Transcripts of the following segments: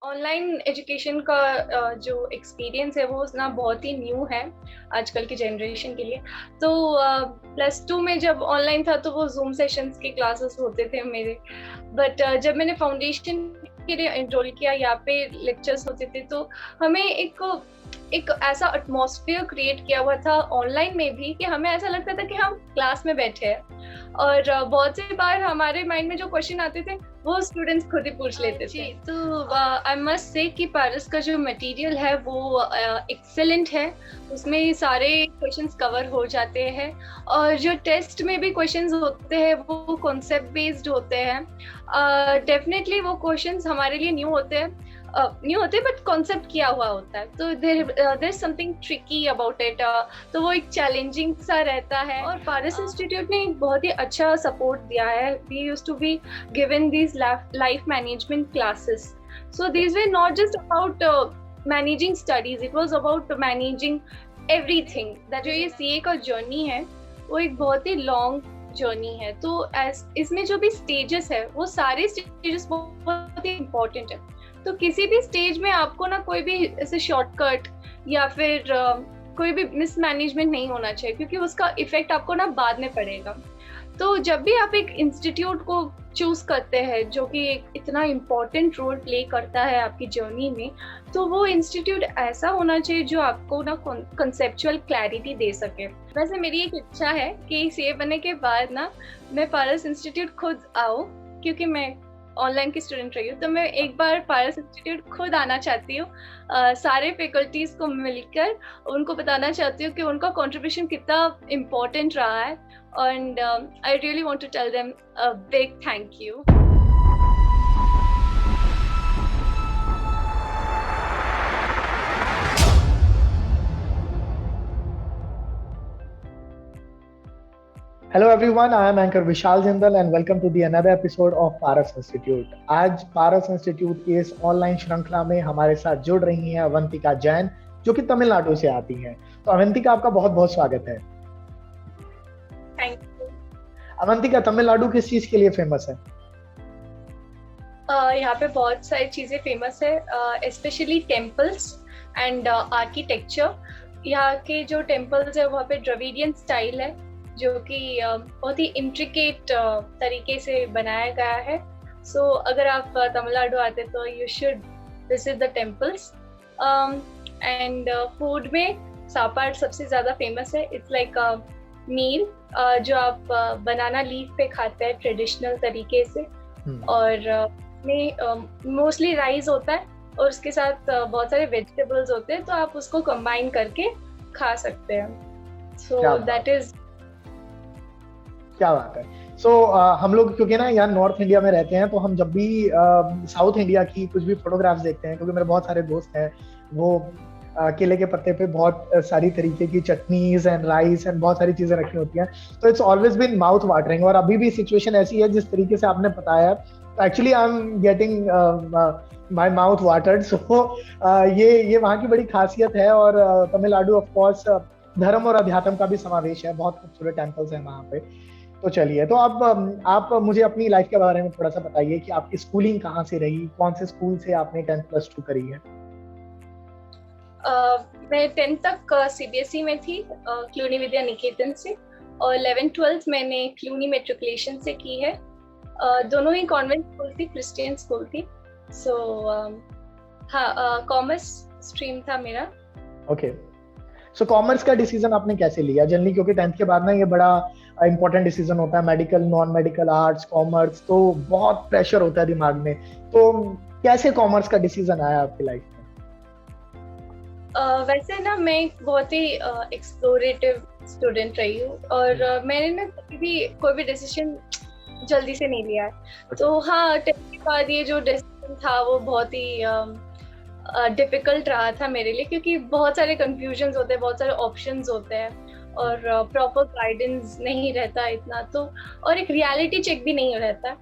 Online education का जो experience है वो ना बहुत ही न्यू है आजकल की जनरेशन के लिए। तो +2 में जब ऑनलाइन था तो वो जूम सेशंस के क्लासेस होते थे मेरे। बट जब मैंने फाउंडेशन के लिए एनरोल किया, यहाँ पे लेक्चर्स होते थे, तो हमें एक ऐसा एटमॉस्फेयर क्रिएट किया हुआ था ऑनलाइन में भी कि हमें ऐसा लगता था कि हम क्लास में बैठे हैं। और बहुत सी बार हमारे माइंड में जो क्वेश्चन आते थे वो स्टूडेंट्स खुद ही पूछ लेते थे। तो आई मस्ट से कि पारस का जो मटेरियल है वो एक्सेलेंट है। उसमें सारे क्वेश्चंस कवर हो जाते हैं और जो टेस्ट में भी क्वेश्चंस होते हैं वो कॉन्सेप्ट बेस्ड होते हैं। डेफिनेटली वो क्वेश्चंस हमारे लिए न्यू होते बट कॉन्सेप्ट किया हुआ होता है, तो there something tricky about it. तो वो एक चैलेंजिंग सा रहता है। और पारस इंस्टीट्यूट ने बहुत ही अच्छा सपोर्ट दिया है। We used to be given these life management classes, so these were not just about managing studies, it was about managing everything। that जो ये सीए का जर्नी है वो एक बहुत ही लॉन्ग जर्नी है। तो इसमें जो भी स्टेजेस है वो सारे स्टेजेस बहुत ही इम्पोर्टेंट है। तो किसी भी स्टेज में आपको ना कोई भी ऐसे शॉर्टकट या फिर कोई भी मिसमैनेजमेंट नहीं होना चाहिए, क्योंकि उसका इफेक्ट आपको ना बाद में पड़ेगा। तो जब भी आप एक इंस्टीट्यूट को चूज करते हैं जो कि एक इतना इम्पोर्टेंट रोल प्ले करता है आपकी जर्नी में, तो वो इंस्टीट्यूट ऐसा होना चाहिए जो आपको ना कंसेप्चुअल क्लैरिटी दे सके। वैसे मेरी एक इच्छा है कि सीए बनने के बाद ना मैं पारस इंस्टीट्यूट खुद आऊँ, क्योंकि मैं ऑनलाइन की स्टूडेंट रही हूँ, तो मैं एक बार पारस इंस्टीट्यूट खुद आना चाहती हूँ, सारे फैकल्टीज को मिलकर उनको बताना चाहती हूँ कि उनका कंट्रीब्यूशन कितना इम्पोर्टेंट रहा है। And I really want to tell them a big thank you. Hello everyone, I am anchor Vishal Jindal and welcome to the another episode of Paras Institute। आज पारस इंस्टीट्यूट की इस ऑनलाइन श्रृंखला में हमारे साथ जुड़ रही हैं अवंतिका जैन, जो कि तमिलनाडु से आती हैं। तो अवंतिका, आपका बहुत बहुत स्वागत है। Thank you. अवंतिका, तमिलनाडु किस चीज के लिए फेमस है? यहाँ पे बहुत सारी चीजें फेमस है, स्पेशली टेम्पल्स एंड आर्किटेक्चर। यहाँ के जो टेम्पल्स है वहाँ पे द्रविडियन स्टाइल है, जो कि बहुत ही इंट्रिकेट तरीके से बनाया गया है। सो अगर आप तमिलनाडु आते तो you should visit the temples. And food में सापाड़ सबसे ज्यादा फेमस है। इट्स लाइक मील जो आप बनाना लीफ पे खाते हैं ट्रेडिशनल तरीके से, और में मोस्टली राइस होता है और उसके साथ बहुत सारे वेजिटेबल्स होते हैं, तो आप उसको कंबाइन करके खा सकते हैं। सो दैट इज क्या बात है। सो हम लोग क्योंकि ना यहाँ नॉर्थ इंडिया में रहते हैं, तो हम जब भी साउथ इंडिया की कुछ भी फोटोग्राफ्स देखते हैं, क्योंकि मेरे बहुत सारे दोस्त हैं वो केले के पत्ते पे बहुत सारी तरीके की चटनीज एंड राइस एंड बहुत सारी चीजें रखी होती हैं, तो it's always been mouth watering. और अभी भी सिचुएशन ऐसी है जिस तरीके से आपने बताया, actually I am getting my mouth watered. So ये वहाँ की बड़ी खासियत है। और तमिलनाडु ऑफ कोर्स धर्म और अध्यात्म का भी समावेश है, बहुत खूबसूरत टेम्पल्स हैं वहाँ पे। तो चलिए, तो अब आप मुझे अपनी लाइफ के बारे में थोड़ा सा बताइए कि आपकी स्कूलिंग कहाँ से रही, कौन से स्कूल से आपने 10+2 करी है? मैं 10th तक सीबीएसई में थी, क्लूनी विद्या निकेतन से, और 11th-12th मैंने क्लूनी मेट्रिकुलेशन से की है। दोनों ही कॉन्वेंट स्कूल थी, क्रिश्चियन स्कूल थी। सो हाँ, कॉमर्स स्ट्रीम था मेरा। ओके। सो कॉमर्स का डिसीजन आपने कैसे लिया? जनरली क्योंकि 10th के बाद ना ये बड़ा इंपॉर्टेंट डिसीजन होता है, medical, non medical, arts, commerce, तो बहुत प्रेशर होता है दिमाग में। तो कैसे कॉमर्स का डिसीजन आया आपकी लाइफ में? वैसे ना मैं एक बहुत ही एक्सप्लोरेटिव स्टूडेंट रही हूँ, और मैंने ना कभी भी कोई भी डिसीजन जल्दी से नहीं लिया है। तो हाँ, 10th के बाद ये जो डिसीजन था वो बहुत ही डिफिकल्ट रहा था मेरे लिए, क्योंकि बहुत सारे कंफ्यूजन्स होते हैं, बहुत सारे ऑप्शंस होते हैं, और प्रॉपर गाइडेंस नहीं रहता इतना, तो और एक रियलिटी चेक भी नहीं रहता।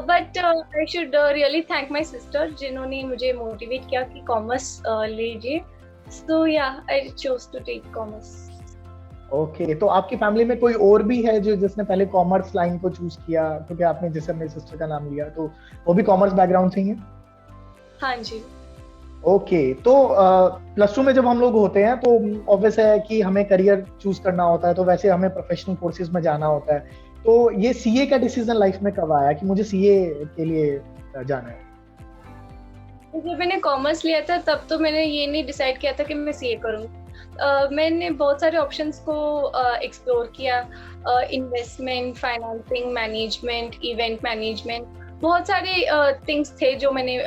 But I should really thank my sister, जिन्होंने मुझे मोटिवेट किया कि कॉमर्स लीजिए। So yeah I chose to take commerce. Okay. तो आपकी फैमिली में कोई और भी है जो जिसने पहले कॉमर्स लाइन को चूज किया? क्योंकि आपने जैसे अपने सिस्टर का नाम लिया, तो वो भी कॉमर्स बैकग्राउंड से ही है? हाँ जी। ओके, तो प्लस टू में जब हम लोग होते हैं तो ऑब्वियस है कि हमें करियर चूज करना होता है, तो वैसे हमें प्रोफेशनल कोर्सेज में जाना होता है। तो ये सीए का डिसीजन लाइफ में कब आया कि मुझे सीए के लिए जाना है? तो जब मैंने कॉमर्स लिया था तब तो मैंने ये नहीं डिसाइड किया था कि मैं सीए करूँ। मैंने बहुत सारे ऑप्शंस को एक्सप्लोर किया, investment, financing, management, event management, बहुत सारे थिंग्स थे जो मैंने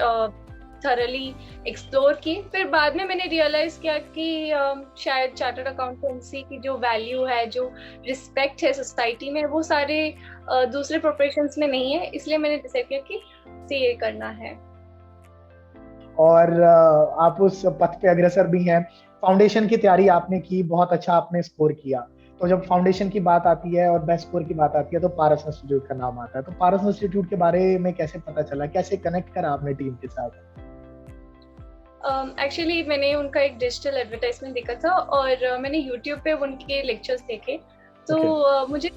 थरली एक्सप्लोर की। फिर बाद में मैंने रियलाइज किया कि शायद चार्टर्ड अकाउंटेंसी की जो वैल्यू है, जो रिस्पेक्ट है सोसाइटी में, वो सारे दूसरे प्रोफेशंस में नहीं है, इसलिए मैंने डिसाइड किया कि सीए करना है। और आप उस पथ पे अग्रसर भी हैं। फाउंडेशन की तैयारी आपने की, बहुत अच्छा आपने स्कोर किया। तो जब फाउंडेशन की बात आती है और बेस्ट स्कोर की बात आती है तो पारस इंस्टीट्यूट का नाम आता है। तो पारस इंस्टीट्यूट के बारे में कैसे पता चला, कैसे कनेक्ट करा आपने टीम के साथ? एक्चुअली मैंने उनका एक डिजिटल एडवर्टाइजमेंट देखा था और मैंने यूट्यूब पे उनके लेक्चर्स देखे। तो मुझे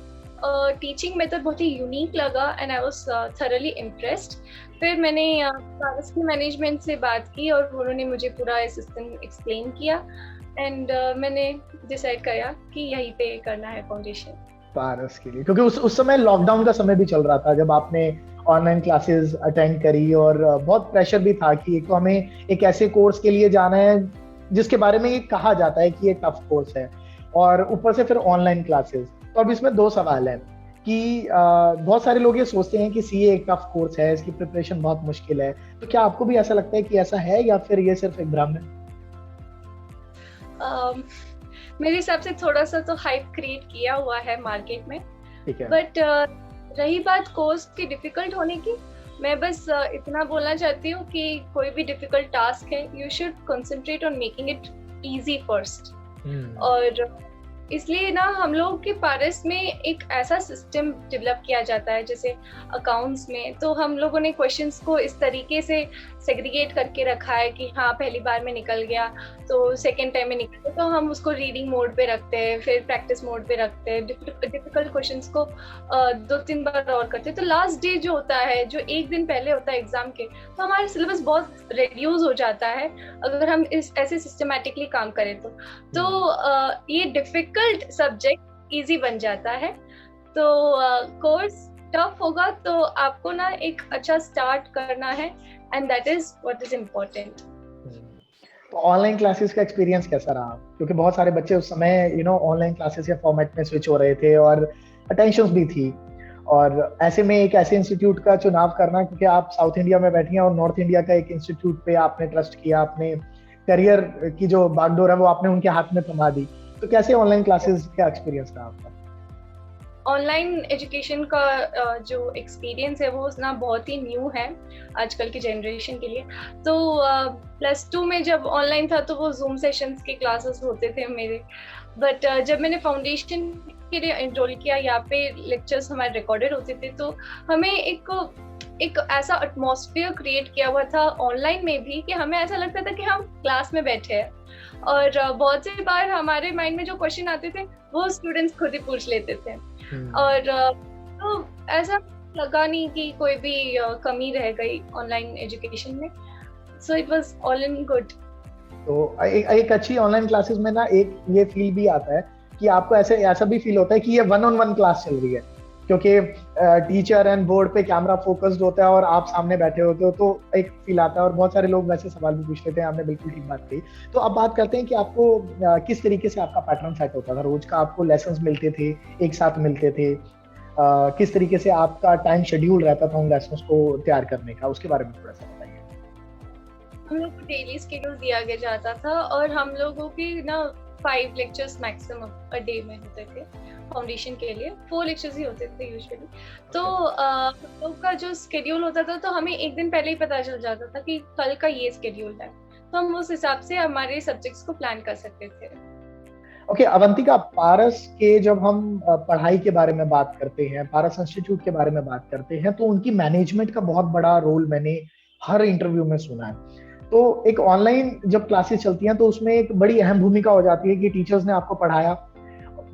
टीचिंग मेथड बहुत ही यूनिक लगा and I was thoroughly impressed. फिर मैंने पारस की मैनेजमेंट से बात की और उन्होंने मुझे पूरा सिस्टम एक्सप्लेन किया एंड मैंने डिसाइड किया कि यहीं पे करना है फाउंडेशन। पारस के लिए, क्योंकि उस समय लॉकडाउन का समय भी चल रहा था जब आपने ऑनलाइन क्लासेस अटेंड करी, और बहुत प्रेशर भी था कि एक तो हमें एक ऐसे कोर्स के लिए जाना है जिसके बारे में ये कहा जाता है कि ये टफ कोर्स है, और ऊपर से फिर ऑनलाइन क्लासेस। तो अब इसमें दो सवाल हैं कि बहुत सारे लोग ये सोचते हैं कि सीए एक टफ कोर्स है, इसकी प्रिपरेशन बहुत मुश्किल है। तो क्या आपको भी ऐसा लगता है कि ऐसा है, या फिर ये सिर्फ एक भ्रम है? मेरे हिसाब से थोड़ा सा तो हाइप क्रिएट किया हुआ है मार्केट में। ठीक है। बट रही बात कोर्स की डिफिकल्ट होने की, मैं बस इतना बोलना चाहती हूँ कि कोई भी डिफिकल्ट टास्क है, you should concentrate on making it easy first. और इसलिए ना हम लोगों के पारस में एक ऐसा सिस्टम डेवलप किया जाता है, जैसे अकाउंट्स में तो हम लोगों ने क्वेश्चंस को इस तरीके से सेग्रीगेट करके रखा है कि हाँ पहली बार में निकल गया तो सेकेंड टाइम में निकल गया तो हम उसको रीडिंग मोड पे रखते हैं, फिर प्रैक्टिस मोड पे रखते हैं, डिफिकल्ट क्वेश्चंस को 2-3 बार और करते हैं। तो लास्ट डे जो होता है, जो एक दिन पहले होता है एग्जाम के, तो हमारा सिलेबस बहुत रिड्यूस हो जाता है अगर हम इस ऐसे सिस्टमेटिकली काम करें तो ये डिफिकल्ट सब्जेक्ट इजी बन जाता है। तो कोर्स टफ होगा तो आपको ना एक अच्छा स्टार्ट करना है and that is what is important. तो ऑनलाइन क्लासेस का एक्सपीरियंस कैसा रहा? क्योंकि बहुत सारे बच्चे उस समय ऑनलाइन क्लासेस या फॉर्मेट में स्विच हो रहे थे और अटेंशंस भी थी, और ऐसे में एक ऐसे इंस्टीट्यूट का चुनाव करना, क्योंकि आप साउथ इंडिया में बैठी हैं और नॉर्थ इंडिया का एक इंस्टीट्यूट पे आपने ट्रस्ट किया, आपने करियर की जो बागडोर है वो आपने उनके हाथ में थमा दी। तो कैसे ऑनलाइन क्लासेस का एक्सपीरियंस रहा आपका? ऑनलाइन एजुकेशन का जो एक्सपीरियंस है वो ना बहुत ही न्यू है आजकल की जनरेशन के लिए। तो प्लस टू में जब ऑनलाइन था तो वो जूम सेशंस के क्लासेस होते थे मेरे। बट जब मैंने फाउंडेशन के लिए एनरोल किया, यहाँ पे लेक्चर्स हमारे रिकॉर्डेड होते थे, तो हमें एक ऐसा एटमॉस्फेयर क्रिएट किया हुआ था ऑनलाइन में भी कि हमें ऐसा लगता था कि हम क्लास में बैठे हैं। और बहुत सी बार हमारे माइंड में जो क्वेश्चन आते थे वो स्टूडेंट्स खुद ही पूछ लेते थे। और तो ऐसा लगा नहीं कि कोई भी कमी रह गई ऑनलाइन एजुकेशन में। So it was all in good. तो एक अच्छी ऑनलाइन क्लासेस में ना एक ये फील भी आता है कि आपको ऐसा भी फील होता है कि ये 1-on-1 क्लास चल रही है, क्योंकि टीचर एंड बोर्ड पे कैमरा फोकस्ड होता है और आप सामने बैठे होते हो, तो एक फील आता है। और बहुत सारे लोग वैसे सवाल भी पूछ लेते हैं, आपने बिल्कुल ठीक बात कही। तो अब बात करते हैं कि आपको किस तरीके से आपका पैटर्न सेट होता था, रोज का आपको लेसन्स मिलते थे, एक साथ मिलते थे, किस तरीके से आपका टाइम शेड्यूल रहता था उन लेसन्स को तैयार करने का, उसके बारे में थोड़ा सा बताइए। हम लोग को डेली स्केड्यूल दिया गया जाता था और हम लोगों की ना 5 लेक्चर्स मैक्सिमम अ डे में होते थे। फाउंडेशन के लिए 4 लेक्चर्स ही होते थे यूजुअली। तो हम लोग का जो स्केड्यूल होता था तो हमें एक दिन पहले ही पता चल जाता था कि कल का ये स्केड्यूल है, तो हम उस हिसाब से हमारे सब्जेक्ट्स को प्लान कर सकते थे। ओके, अवंतिका, पारस के जब हम पढ़ाई के बारे में बात करते हैं, पारस इंस्टीट्यूट के बारे में बात करते हैं, तो उनकी मैनेजमेंट का बहुत बड़ा रोल मैंने हर इंटरव्यू में सुना है। तो एक ऑनलाइन जब क्लासेस चलती हैं तो उसमें एक बड़ी अहम भूमिका हो जाती है कि टीचर्स ने आपको पढ़ाया,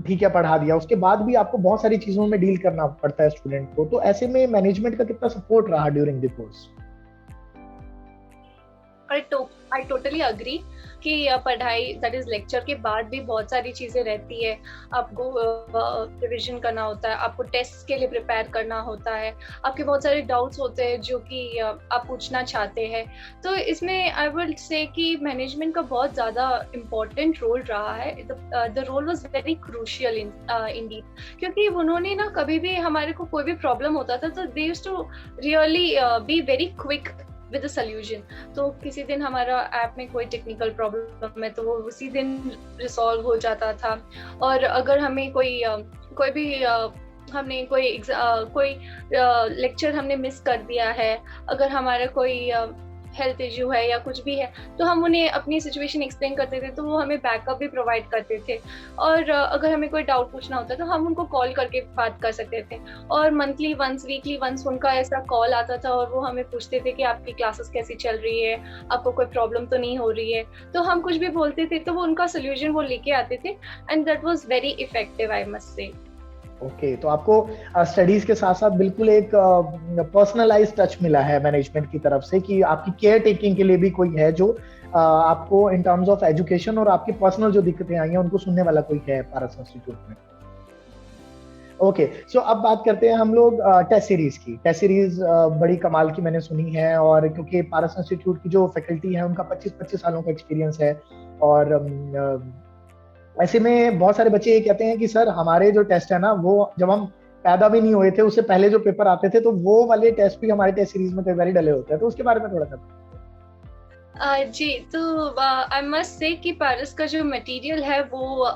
ठीक है, पढ़ा दिया, उसके बाद भी आपको बहुत सारी चीजों में डील करना पड़ता है स्टूडेंट को। तो ऐसे में मैनेजमेंट का कितना सपोर्ट रहा during the course? I totally agree कि पढ़ाई दैट इज लेक्चर के बाद भी बहुत सारी चीजें रहती है। आपको रिविजन करना होता है, आपको टेस्ट के लिए प्रिपेयर करना होता है, आपके बहुत सारे डाउट्स होते हैं जो कि आप पूछना चाहते हैं। तो इसमें आई विल से कि मैनेजमेंट का बहुत ज़्यादा इम्पोर्टेंट रोल रहा है। The role was very crucial indeed, क्योंकि उन्होंने ना कभी भी हमारे को कोई भी प्रॉब्लम होता था तो they used to really be very quick with the solution. तो किसी दिन हमारा ऐप में कोई टेक्निकल प्रॉब्लम है तो वो उसी दिन रिसॉल्व हो जाता था। और अगर हमें कोई भी हमने कोई लेक्चर हमने मिस कर दिया है, अगर हमारा कोई हेल्थ इश्यू है या कुछ भी है, तो हम उन्हें अपनी सिचुएशन एक्सप्लेन करते थे, तो वो हमें बैकअप भी प्रोवाइड करते थे। और अगर हमें कोई डाउट पूछना होता तो हम उनको कॉल करके बात कर सकते थे। और मंथली वंस, वीकली वंस उनका ऐसा कॉल आता था और वो हमें पूछते थे कि आपकी क्लासेस कैसी चल रही है, आपको कोई प्रॉब्लम तो नहीं हो रही है। तो हम कुछ भी बोलते थे तो वो उनका सोल्यूशन वो लेके आते थे, and that was very effective, I must say. Okay, तो आपको स्टडीज के साथ साथ बिल्कुल एक पर्सनलाइज टच मिला है मैनेजमेंट की तरफ से कि आपकी केयर टेकिंग के लिए भी कोई है जो आपको इन टर्म्स ऑफ एजुकेशन और आपकी पर्सनल जो दिक्कतें आई हैं उनको सुनने वाला कोई है पारस इंस्टीट्यूट में। ओके, सो अब बात करते हैं हम लोग टेस्ट सीरीज की। टेस्ट सीरीज बड़ी कमाल की मैंने सुनी है, और क्योंकि पारस इंस्टीट्यूट की जो फैकल्टी है उनका 25-25 सालों का एक्सपीरियंस है। और ऐसे में बहुत सारे बच्चे ये कहते हैं कि सर हमारे जो टेस्ट है ना, वो जब हम पैदा भी नहीं हुए थे उससे पहले जो पेपर आते थे, तो वो वाले टेस्ट भी हमारे टेस्ट सीरीज में कई बार डले होते हैं। तो उसके बारे में थोड़ा सा जी, तो आई मस्ट से कि पारस का जो मटेरियल है वो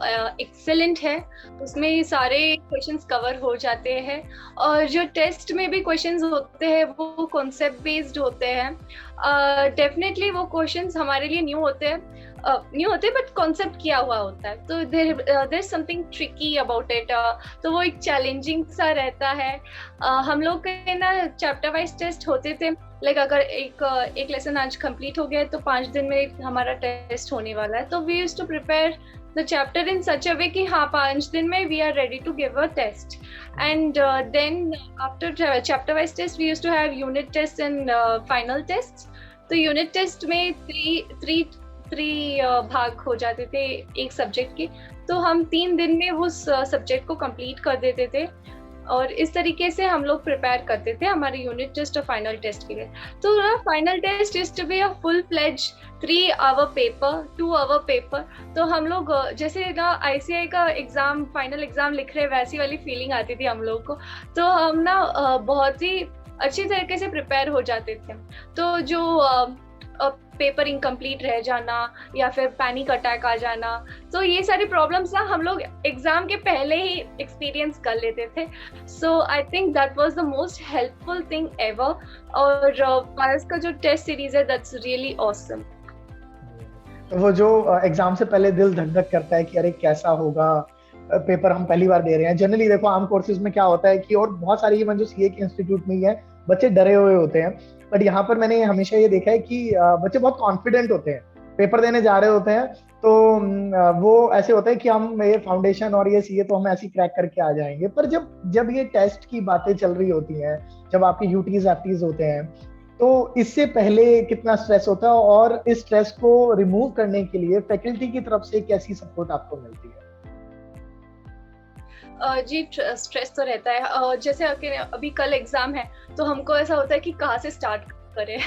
एक्सेलेंट है। उसमें सारे क्वेश्चंस कवर हो जाते हैं, और जो टेस्ट में भी क्वेश्चंस होते हैं वो कॉन्सेप्ट बेस्ड होते हैं। डेफिनेटली वो क्वेश्चंस हमारे लिए न्यू होते बट कॉन्सेप्ट किया हुआ होता है, तो there something tricky about it. तो वो एक चैलेंजिंग सा रहता है। हम लोग के ना चैप्टर वाइज टेस्ट होते थे, लाइक अगर एक लेसन आज कंप्लीट हो गया है तो 5 दिन में हमारा टेस्ट होने वाला है, तो we used to prepare the chapter in such a way कि हाँ 5 दिन में we are ready to give a test. And then after chapter wise test we used to have unit test and final test. तो unit test में three भाग हो जाते थे एक सब्जेक्ट के, तो हम 3 दिन में उस सब्जेक्ट को कंप्लीट कर देते थे, और इस तरीके से हम लोग प्रिपेयर करते थे हमारे यूनिट टेस्ट और फाइनल टेस्ट के लिए। तो final test is to be a full fledge 3 hour paper, 2 hour paper. तो हम लोग जैसे ना ICI का एग्जाम, फाइनल एग्जाम लिख रहे वैसी वाली फीलिंग आती थी हम लोग को। तो हम ना बहुत ही अच्छी तरीके से प्रिपेयर हो जाते थे। तो जो पेपर इनकम्प्लीट रह जाना या फिर पैनिक अटैक आ जाना, तो ये सारी प्रॉब्लम्स ना हम लोग एग्जाम के पहले ही एक्सपीरियंस कर लेते थे। So I think that was the most helpful thing ever. और पारस का जो टेस्ट सीरीज है दैट्स रियली ऑसम। वो जो एग्जाम से पहले दिल धक धक करता है कि अरे कैसा होगा पेपर, हम पहली बार दे रहे हैं। जनरली देखो आम कोर्सेज में क्या होता है कि, और बहुत सारे इवन जो CA के इंस्टीट्यूट में ही है, बच्चे डरे हुए होते हैं, बट यहाँ पर मैंने हमेशा ये देखा है कि बच्चे बहुत कॉन्फिडेंट होते हैं, पेपर देने जा रहे होते हैं। तो वो ऐसे होता है कि हम ये फाउंडेशन और ये CA तो हम ऐसे क्रैक करके आ जाएंगे। पर जब ये टेस्ट की बातें चल रही होती हैं, जब आपके UTs FTs होते हैं, तो इससे पहले कितना स्ट्रेस होता है, और इस स्ट्रेस को रिमूव करने के लिए फैकल्टी की तरफ से कैसी सपोर्ट आपको मिलती है? जी, स्ट्रेस तो रहता है। जैसे अभी कल एग्जाम है, तो हमको ऐसा होता है कि कहाँ से स्टार्ट करें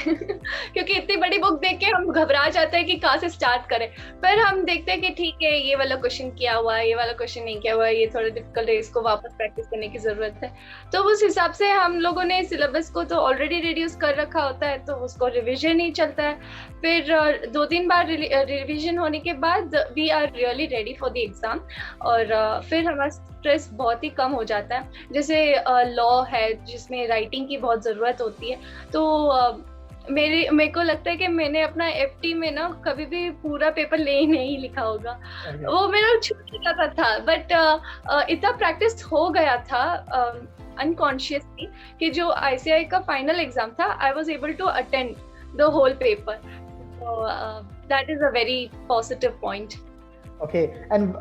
क्योंकि इतनी बड़ी बुक देख के हम घबरा जाते हैं कि कहाँ से स्टार्ट करें। फिर हम देखते हैं कि ठीक है, ये वाला क्वेश्चन किया हुआ है, ये वाला क्वेश्चन नहीं किया हुआ है, ये थोड़ा डिफिकल्ट है, इसको वापस प्रैक्टिस करने की जरूरत है। तो उस हिसाब से हम लोगों ने सिलेबस को तो ऑलरेडी रिड्यूस कर रखा होता है, तो उसको रिविजन ही चलता है। फिर 2-3 बार रिविजन होने के बाद we are really ready for the exam, और फिर हमारा स्ट्रेस बहुत ही कम हो जाता है। जैसे लॉ है जिसमें राइटिंग की बहुत ज़रूरत होती है, तो मेरे को लगता है कि मैंने अपना FT में ना कभी भी पूरा पेपर नहीं लिखा होगा। वो मेरा छूट जाता था, बट इतना प्रैक्टिस हो गया था अनकॉन्शियसली कि जो ICI का फाइनल एग्जाम था, I was able to attend the whole paper. That is a very positive point. Okay, and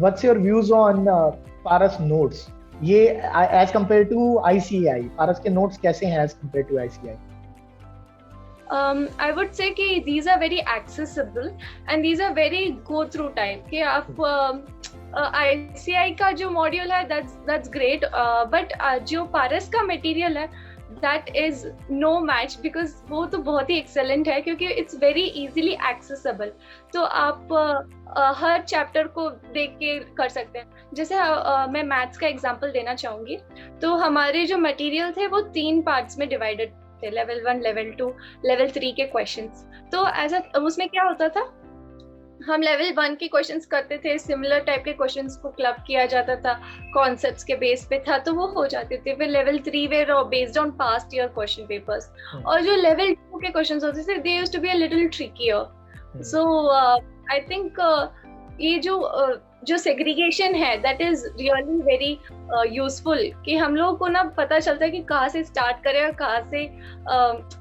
what's your views on Paras notes? ये as compared to ICI, पारस के notes कैसे हैं as compared to ICI? I would say कि these are very accessible and these are very go through type कि आप ICI का जो module है that's great, but जो पारस का मटेरियल है that is no match because वो तो बहुत ही excellent है क्योंकि it's very easily accessible. तो आप हर चैप्टर को देख के कर सकते हैं. जैसे मैं मैथ्स का एग्जांपल देना चाहूंगी. तो हमारे जो मटेरियल थे वो 3 पार्ट्स में डिवाइडेड थे, लेवल 1, लेवल 2, लेवल 3 के क्वेश्चंस. तो ऐसा उसमें क्या होता था, हम लेवल 1 के क्वेश्चंस करते थे, सिमिलर टाइप के क्वेश्चंस को क्लब किया जाता था, कॉन्सेप्ट्स के बेस पे था तो वो हो जाते थे. फिर level 3 were based on past year question papers, और जो लेवल 2 के क्वेश्चंस होते थे they used to be a little trickier. So I think ये जो सेग्रीगेशन है that is really very useful कि हम लोगों को ना पता चलता है कि कहाँ से स्टार्ट करें और कहाँ से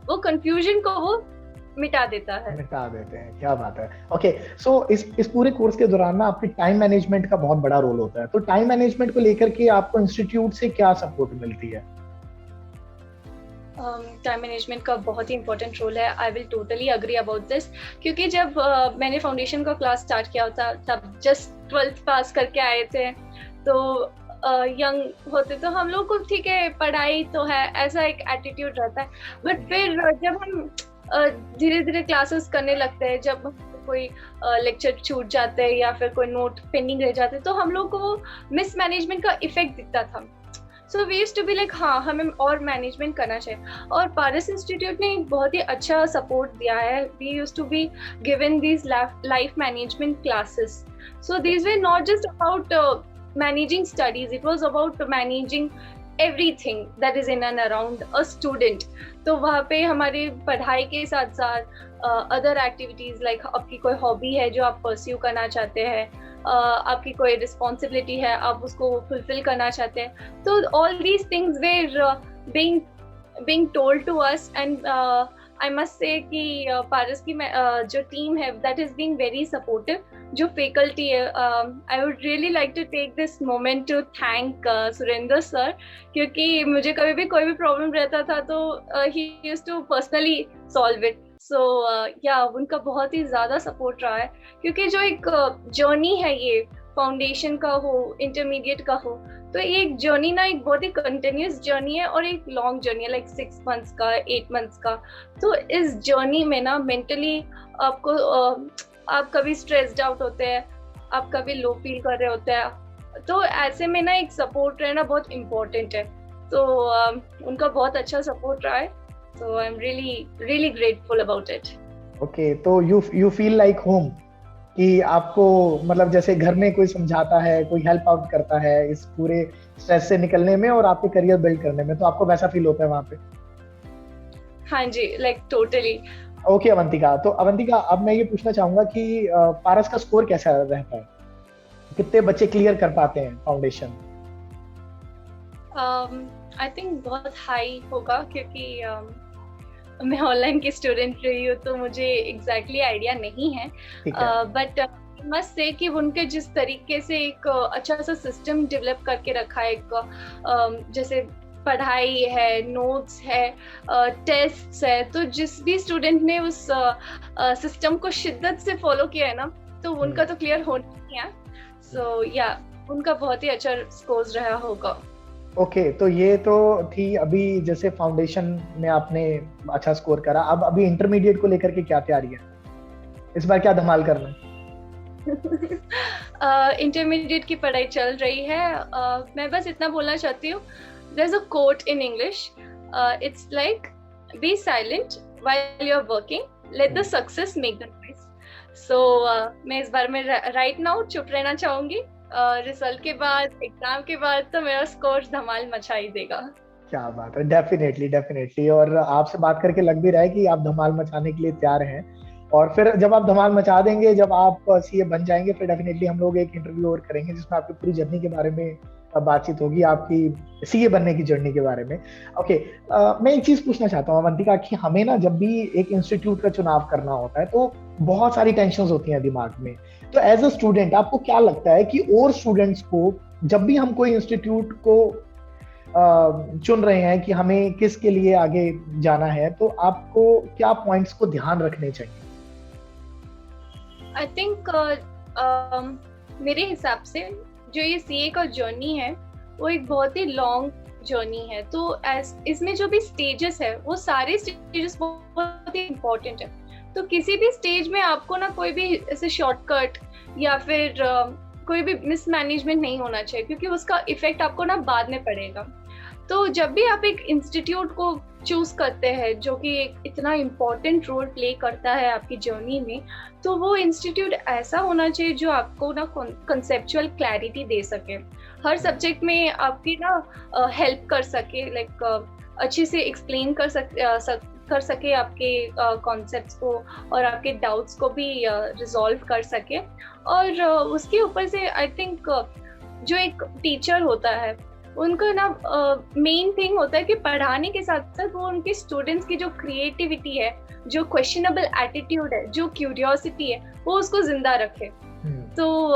वो कंफ्यूजन को वो मिटा देते हैं. क्या बात है. ओके, सो इस पूरे कोर्स के दौरान ना आपके टाइम मैनेजमेंट का बहुत बड़ा रोल होता है. तो टाइम मैनेजमेंट को लेकर के आपको इंस्टीट्यूट से क्या सपोर्ट मिलती है? टाइम मैनेजमेंट का बहुत ही इंपॉर्टेंट रोल है. I will totally agree about this क्योंकि जब मैंने फाउंडेशन का क्लास स्टार्ट किया था तब जस्ट 12th पास करके आए थे, तो यंग होते तो हम लोग को ठीक है पढ़ाई तो है ऐसा एक एटीट्यूड रहता है. बट फिर जब हम धीरे धीरे क्लासेस करने लगते हैं, जब कोई लेक्चर छूट जाते हैं या फिर कोई नोट पेंडिंग रह जाते हैं तो हम लोग को मिसमैनेजमेंट का इफेक्ट दिखता था. So we used to be like हाँ हमें और मैनेजमेंट करना चाहिए, और पारस इंस्टीट्यूट ने एक बहुत ही अच्छा सपोर्ट दिया है. We used to be given these life management classes. So these were not just about managing studies, it was about managing everything that is in and around a student. तो वहाँ पे हमारी पढ़ाई के साथ साथ अदर एक्टिविटीज लाइक आपकी कोई हॉबी है जो आप परस्यू करना चाहते हैं, आपकी कोई रिस्पॉन्सिबिलिटी है आप उसको फुलफिल करना चाहते हैं, तो all these things were being told to us, and I must say कि पारस की जो टीम है that is being very supportive. जो फैकल्टी है, I would really like to take this moment to thank Surendra sir, क्योंकि मुझे कभी भी कोई भी प्रॉब्लम रहता था तो he used to personally solve it. So yeah उनका बहुत ही ज्यादा सपोर्ट रहा है, क्योंकि जो एक जर्नी है ये फाउंडेशन का हो इंटरमीडिएट का हो, तो ये एक जर्नी ना एक बहुत ही कंटिन्यूस जर्नी है और एक लॉन्ग जर्नी है, लाइक 6 months का 8 months का. तो इस जर्नी में ना मेंटली आपको आप कभी स्ट्रेस्ड आउट होते हैं, आप कभी लो फील कर रहे होते हैं, तो ऐसे में ना एक सपोर्ट रहना बहुत इम्पोर्टेंट है. तो उनका बहुत अच्छा सपोर्ट रहा है, so I'm really grateful about it. Okay, तो you feel like home कि आपको मतलब जैसे घर में कोई समझाता है, कोई हेल्प आउट करता है इस पूरे स्ट्रेस से निकलने में और आपके करियर बिल्ड करने में, तो आपको वैसा फील होता है वहाँ पे? हाँ जी, लाइक टोटली. ओके अवंतिका, तो अवंतिका अब मैं ये पूछना चाहूंगा कि पारस का स्कोर कैसा रहता है, कितने बच्चे क्लियर कर पाते हैं फाउंडेशन? आई थिंक बहुत हाई होगा क्योंकि मैं ऑनलाइन की स्टूडेंट रही हूँ तो मुझे एग्जैक्टली आइडिया नहीं है, बट मस्ट से कि उनके जिस तरीके से एक अच्छा सा सिस्टम डेवलप करके रखा है, एक जैसे पढ़ाई है, नोट्स है, टेस्ट्स है, तो जिस भी स्टूडेंट ने उस सिस्टम को शिद्दत से फॉलो किया है ना तो उनका तो क्लियर होना ही है. सो या उनका बहुत ही अच्छा स्कोर्स रहा होगा. ओके, तो ये तो थी अभी जैसे फाउंडेशन में आपने अच्छा स्कोर करा, अब अभी इंटरमीडिएट को लेकर के क्या तैयारी है, इस बार क्या धमाल करना है? इंटरमीडिएट की पढ़ाई चल रही है. मैं बस इतना बोलना चाहती हूँ, there's a quote in English, it's like be silent while you're working, let the success make the noise. So मैं इस बार में right now चुप रहना चाहूंगी. रिजल्ट के बाद, एग्जाम के बाद तो मेरा स्कोर धमाल मचा ही देगा. क्या बात है, डेफिनेटली. और आपसे बात करके लग भी रहा है कि आप धमाल मचाने के लिए तैयार हैं, और फिर जब आप धमाल मचा देंगे, जब आप सीए बन जाएंगे, फिर डेफिनेटली हम लोग एक इंटरव्यू और करेंगे जिसमें आपकी पूरी जर्नी के बारे में बातचीत होगी, आपकी सीए बनने की जर्नी के बारे में. ओके, मैं एक चीज पूछना चाहता हूँ अवंतिका कि हमें ना जब भी एक इंस्टीट्यूट का चुनाव करना होता है तो बहुत सारी टेंशन्स होती हैं दिमाग में. तो एज अ स्टूडेंट आपको क्या लगता है कि और स्टूडेंट्स को जब भी हम कोई इंस्टीट्यूट को चुन रहे हैं कि हमें किसके लिए आगे जाना है, तो आपको क्या पॉइंट्स को ध्यान रखने चाहिए? आई थिंक मेरे हिसाब से जो ये सीए का जर्नी है वो एक बहुत ही लॉन्ग जर्नी है। तो इसमें जो भी स्टेजेस है वो सारे स्टेजेस बहुत ही इम्पोर्टेंट है। तो किसी भी स्टेज में आपको ना कोई भी ऐसे शॉर्टकट या फिर कोई भी मिसमैनेजमेंट नहीं होना चाहिए, क्योंकि उसका इफेक्ट आपको ना बाद में पड़ेगा। तो जब भी आप एक इंस्टीट्यूट को चूज करते हैं जो कि एक इतना इम्पोर्टेंट रोल प्ले करता है आपकी जर्नी में, तो वो इंस्टीट्यूट ऐसा होना चाहिए जो आपको ना कंसेप्चुअल क्लैरिटी दे सके, हर सब्जेक्ट में आपकी ना हेल्प कर सके, लाइक अच्छे से एक्सप्लेन कर सके आपके कॉन्सेप्ट्स को और आपके डाउट्स को भी रिजॉल्व कर सके। और उसके ऊपर से आई थिंक जो एक टीचर होता है उनका ना मेन थिंग होता है कि पढ़ाने के साथ साथ वो उनके स्टूडेंट्स की जो क्रिएटिविटी है, जो क्वेश्चनेबल एटीट्यूड है, जो क्यूरियोसिटी है, वो उसको जिंदा रखे। तो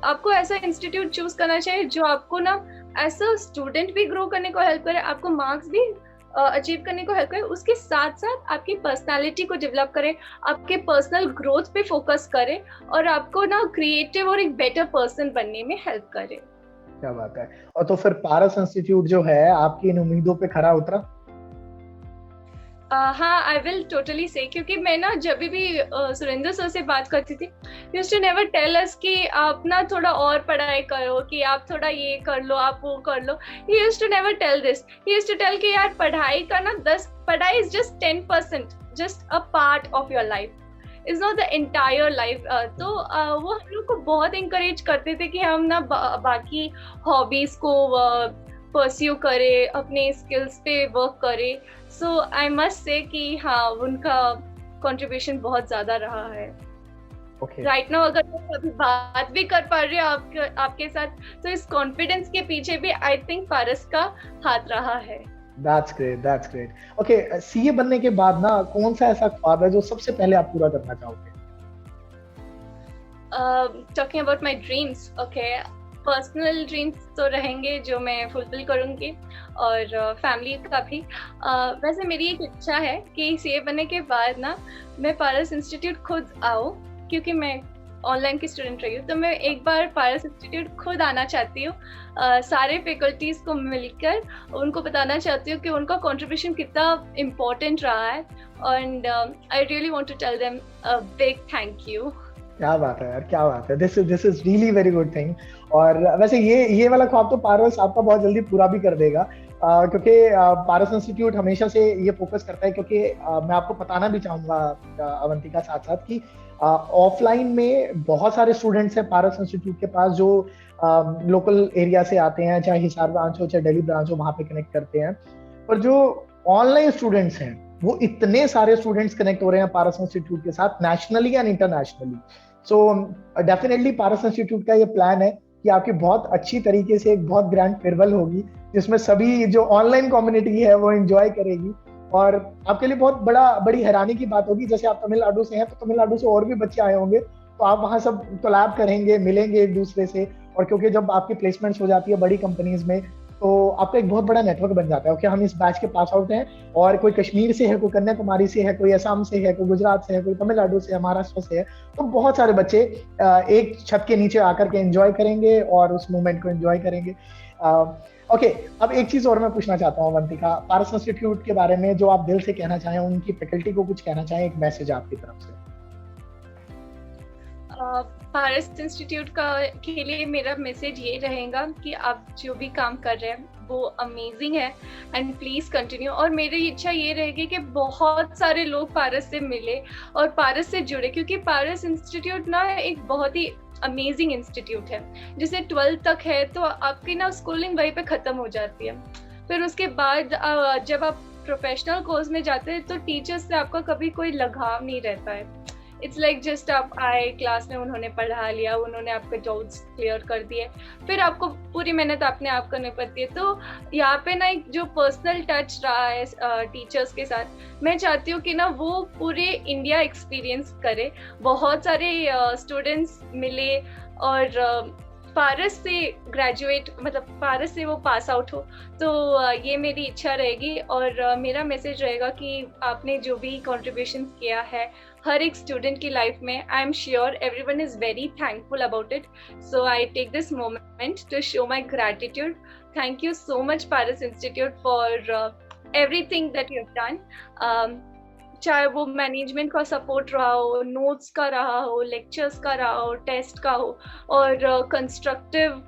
आपको ऐसा इंस्टीट्यूट चूज करना चाहिए जो आपको ना ऐसा स्टूडेंट भी ग्रो करने को हेल्प करे, आपको मार्क्स भी अचीव करने को हेल्प करे, उसके साथ साथ आपकी पर्सनालिटी को डेवलप करे, आपके पर्सनल ग्रोथ पे फोकस करे और आपको ना क्रिएटिव और एक बेटर पर्सन बनने में हेल्प करे। क्या बात है। और तो फिर पारस इंस्टीट्यूट जो है आपकी इन उम्मीदों पे खरा उतरा? हाँ, आई विल टोटली से, क्योंकि मैं ना जब भी सुरेंद्र सर से बात करती थी, he used to never tell us कि आप ना थोड़ा और पढ़ाई करो, कि आप थोड़ा ये कर लो, आप वो कर लो। He used to never tell this. He used to tell कि यार पढ़ाई का ना पढ़ाई is just 10%, just a part of your life, is not the entire life. तो वो हम लोग को बहुत इंकरेज करते थे कि हम ना बाकी हॉबीज को परस्यू करें, अपने स्किल्स पे वर्क करें। सो आई मस्ट से कि हाँ, उनका कंट्रीब्यूशन बहुत ज्यादा रहा है। राइट नाउ अगर मैं अभी बात भी कर पा रही हूँ आपके साथ, तो इस कॉन्फिडेंस के पीछे भी आई थिंक पारस का हाथ रहा है। That's great, that's great. Okay, CA बनने के बाद ना कौन सा ऐसा ख्वाब है जो सबसे पहले आप पूरा करना चाहोगे? Talking about my dreams, okay, personal dreams तो रहेंगे जो मैं फुलफिल करूंगी, और फैमिली का भी। वैसे मेरी एक इच्छा है कि सीए बनने के बाद ना मैं पारस इंस्टीट्यूट खुद आऊँ, क्योंकि मैं ऑनलाइन की स्टूडेंट रही हूँ, तो मैं एक बार पारस इंस्टीट्यूट खुद आना चाहती हूँ, सारे फैकल्टीज को मिलकर उनको बताना चाहती हूँ कि उनका कंट्रीब्यूशन कितना इम्पोर्टेंट रहा है, and I really want to tell them a big thank you. क्या बात है यार, क्या बात है। This is really very good thing. और वैसे ये वाला ख्वाब तो पारस आपका बहुत जल्दी पूरा भी कर देगा, क्योंकि पारस इंस्टीट्यूट हमेशा से ये फोकस करता है, क्योंकि मैं आपको बताना भी चाहूंगा अवंतिका साथ साथ कि ऑफलाइन में बहुत सारे स्टूडेंट्स हैं पारस इंस्टीट्यूट के पास जो लोकल एरिया से आते हैं, चाहे हिसार ब्रांच हो चाहे दिल्ली ब्रांच हो, वहां पे कनेक्ट करते हैं। पर जो ऑनलाइन स्टूडेंट्स हैं वो इतने सारे स्टूडेंट्स कनेक्ट हो रहे हैं पारस इंस्टीट्यूट के साथ, nationally and internationally. So definitely Paras institute का ये प्लान है कि आपकी बहुत अच्छी तरीके से एक बहुत ग्रैंड फेयरवेल होगी, जिसमें सभी जो ऑनलाइन कम्युनिटी है वो एंजॉय करेगी। और आपके लिए बहुत बड़ी हैरानी की बात होगी, जैसे आप तमिलनाडु से हैं तो तमिलनाडु से और भी बच्चे आए होंगे, तो आप वहाँ सब कोलैब करेंगे, मिलेंगे एक दूसरे से। और क्योंकि जब आपकी प्लेसमेंट्स हो जाती है बड़ी कंपनीज में, तो आपका एक बहुत बड़ा नेटवर्क बन जाता है। ओके, हम इस बैच के पास आउट हैं और कोई कश्मीर से है, कोई कन्याकुमारी से है, कोई असम से है, कोई गुजरात से है, कोई तमिलनाडु से है, महाराष्ट्र से है, तो बहुत सारे बच्चे एक छत के नीचे आकर के एंजॉय करेंगे और उस मोमेंट को एंजॉय करेंगे। ओके, अब एक चीज और मैं पूछना चाहता हूँ अवंतिका, पारस इंस्टीट्यूट के बारे में जो आप दिल से कहना चाहें, उनकी फैकल्टी को कुछ कहना चाहें, एक मैसेज आपकी तरफ से। पारस इंस्टीट्यूट के लिए मेरा मैसेज ये रहेगा कि आप जो भी काम कर रहे हैं वो अमेजिंग है, एंड प्लीज कंटिन्यू। और मेरी इच्छा ये रहेगी कि बहुत सारे लोग पारस से मिले और पारस से जुड़े, क्योंकि पारस इंस्टीट्यूट ना एक बहुत ही अमेजिंग इंस्टीट्यूट है, जिसे 12th तक है, तो आपकी ना स्कूलिंग वहीं पे खत्म हो जाती है। फिर उसके बाद जब आप प्रोफेशनल कोर्स में जाते हैं तो टीचर्स से आपका कभी कोई लगाव नहीं रहता है। इट्स लाइक जस्ट आप आए क्लास में, उन्होंने पढ़ा लिया, उन्होंने आपके डाउट्स क्लियर कर दिए, फिर आपको पूरी मेहनत अपने आप करनी पड़ती है। तो यहाँ पे ना एक जो पर्सनल टच रहा है टीचर्स के साथ, मैं चाहती हूँ कि ना वो पूरे इंडिया एक्सपीरियंस करे, बहुत सारे स्टूडेंट्स मिले और पारस से ग्रेजुएट, मतलब पारस से वो पास आउट हो। तो ये मेरी इच्छा रहेगी, और मेरा मैसेज रहेगा कि आपने जो भी कॉन्ट्रीब्यूशंस किया है हर एक स्टूडेंट की लाइफ में, I am sure everyone is very thankful about it. So I take this moment to show my gratitude. Thank you so much Paras institute for everything that you have done, चाहे वो management का support रहा हो, notes का रहा हो, lectures का रहा हो, टेस्ट का हो, और कंस्ट्रक्टिव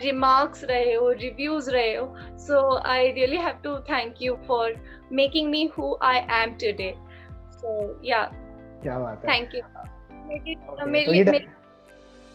रिमार्क्स रहे हो, रिव्यूज रहे हो। So I really have to thank you for making me who I am today. So yeah, क्या बात है, थैंक यू।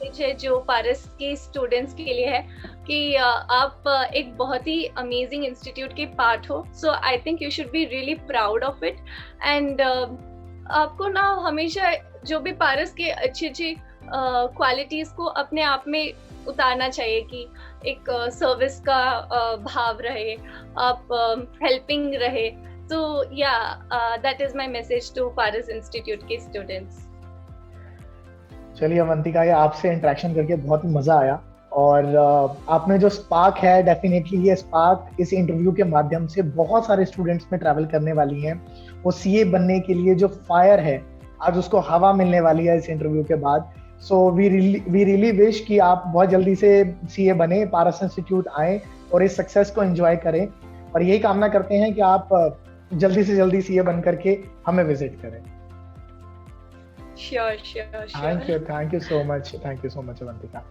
तो है जो पारस के स्टूडेंट्स के लिए है कि आप एक बहुत ही अमेजिंग इंस्टीट्यूट के पार्ट हो। So I think you should be really proud of it. And आपको ना हमेशा जो भी पारस के अच्छी क्वालिटीज को अपने आप में उतारना चाहिए, कि एक सर्विस का भाव रहे, आप हेल्पिंग रहे। तो yeah, that is my message to Paras institute के स्टूडेंट्स। चलिए अवंतिका, ये आपसे इंटरेक्शन करके बहुत मजा आया, और आपने जो स्पार्क है, डेफिनेटली ये स्पार्क इस इंटरव्यू के माध्यम से बहुत सारे स्टूडेंट्स में ट्रैवल करने वाली हैं। वो सीए बनने के लिए जो फायर है, आज उसको हवा मिलने वाली है इस इंटरव्यू के बाद। सो वी रियली विश कि आप बहुत जल्दी से सीए बने, पारस इंस्टीट्यूट आए और इस सक्सेस को एंजॉय करें, और यही कामना करते हैं कि आप जल्दी से जल्दी सीए बन करके हमें विजिट करें। Sure. Thank you so much, Avantika.